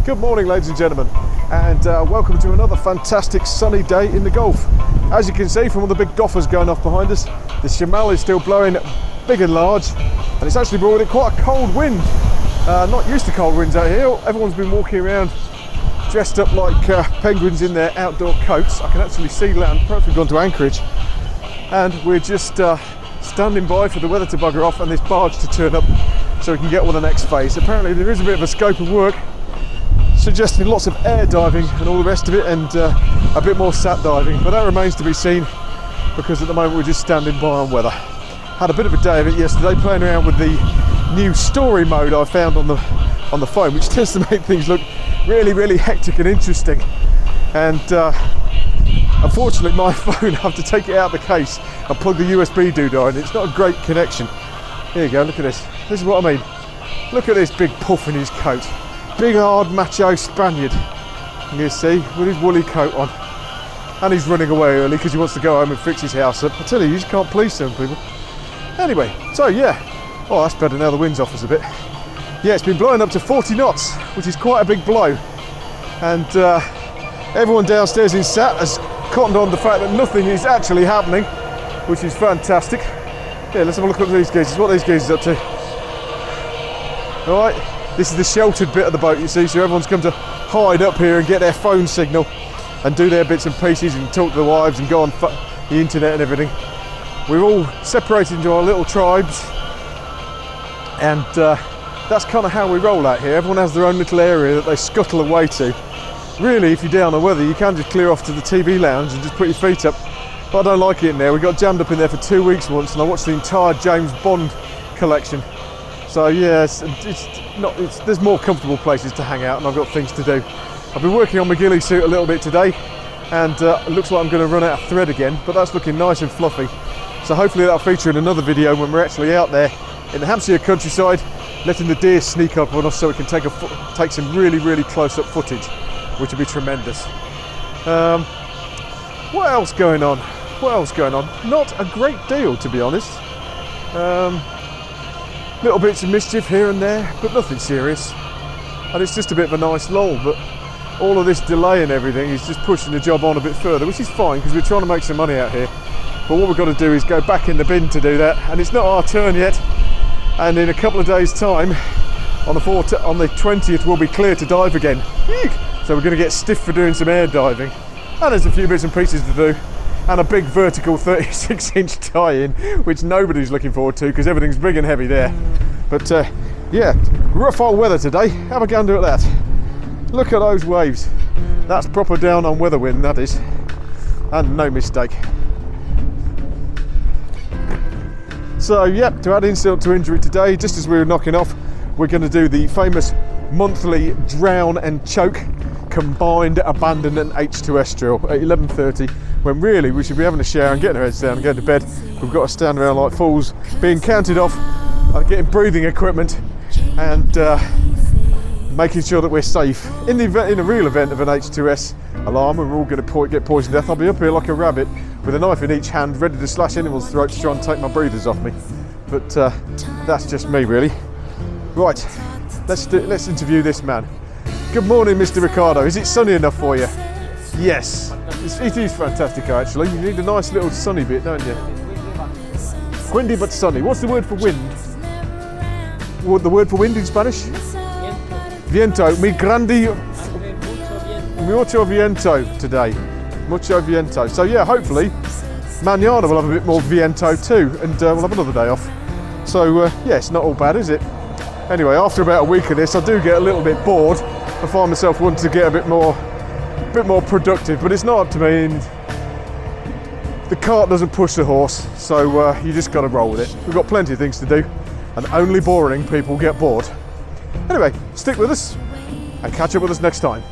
Good morning, ladies and gentlemen, and welcome to another fantastic sunny day in the Gulf. As you can see from all the big doffers going off behind us, the Shamal is still blowing big and large, and it's actually brought with it quite a cold wind. Not used to cold winds out here. Everyone's been walking around dressed up like penguins in their outdoor coats. I can actually see land. Perhaps we've gone to Anchorage, and we're just standing by for the weather to bugger off and this barge to turn up so we can get on the next phase. Apparently there is a bit of a scope of work suggesting lots of air diving and all the rest of it, and a bit more sat diving, but that remains to be seen because at the moment we're just standing by on weather. Had a bit of a day of it yesterday playing around with the new story mode I found on the phone, which tends to make things look really hectic and interesting, and unfortunately my phone, I have to take it out of the case and plug the USB doodah in. It's not a great connection. Here you go, look at this. This is what I mean. Look at this big puff in his coat. Big hard macho Spaniard, you see, with his woolly coat on. And he's running away early because he wants to go home and fix his house up. I tell you just can't please some people. Anyway, so yeah. Oh, that's better now the wind's off us a bit. Yeah, it's been blowing up to 40 knots, which is quite a big blow. And everyone downstairs in SAT has cottoned on the fact that nothing is actually happening, which is fantastic. Yeah, let's have a look at these geezers. What are these geezers up to? All right. This is the sheltered bit of the boat, you see, so everyone's come to hide up here and get their phone signal and do their bits and pieces and talk to the wives and go on the internet and everything. We're all separated into our little tribes, and that's kind of how we roll out here. Everyone has their own little area that they scuttle away to. Really, if you're down on weather, you can just clear off to the TV lounge and just put your feet up. But I don't like it in there. We got jammed up in there for 2 weeks once, and I watched the entire James Bond collection. So yeah, there's more comfortable places to hang out, and I've got things to do. I've been working on my ghillie suit a little bit today, and it looks like I'm going to run out of thread again, but that's looking nice and fluffy. So hopefully that'll feature in another video when we're actually out there in the Hampshire countryside, letting the deer sneak up on us so we can take some really close-up footage, which will be tremendous. What else going on? Not a great deal, to be honest. Little bits of mischief here and there, but nothing serious. And it's just a bit of a nice lull, but all of this delay and everything is just pushing the job on a bit further, which is fine because we're trying to make some money out here. But what we've got to do is go back in the bin to do that, and it's not our turn yet. And in a couple of days' time, on the 20th, we'll be clear to dive again. So we're going to get stiff for doing some air diving. And there's a few bits and pieces to do. And a big vertical 36-inch tie-in, which nobody's looking forward to because everything's big and heavy there. But yeah, rough old weather today. Have a gander at that. Look at those waves. That's proper down on weather wind, that is. And no mistake. So yep, to add insult to injury today, just as we were knocking off, we're going to do the famous monthly drown and choke combined abandonment H2S drill at 11:30, when really we should be having a shower and getting our heads down and going to bed. We've got to stand around like fools being counted off, getting breathing equipment and making sure that we're safe. In a real event of an H2S alarm, and we're all going to get poisoned to death, I'll be up here like a rabbit with a knife in each hand ready to slash anyone's throat to try and take my breathers off me. But that's just me really. Right, let's interview this man. Good morning, Mr. Ricardo. Is it sunny enough for you? Yes. It is fantastic, actually. You need a nice little sunny bit, don't you? Windy but sunny. What's the word for wind? What the word for wind in Spanish? Viento. Mi grandi. Mucho viento today. Mucho viento. So yeah, hopefully mañana will have a bit more viento too, and we'll have another day off. So yeah, it's not all bad, is it? Anyway, after about a week of this, I do get a little bit bored. I find myself wanting to get a bit more productive, but it's not up to me, and the cart doesn't push the horse, so you just got to roll with it. We've got plenty of things to do, and only boring people get bored. Anyway, stick with us and catch up with us next time.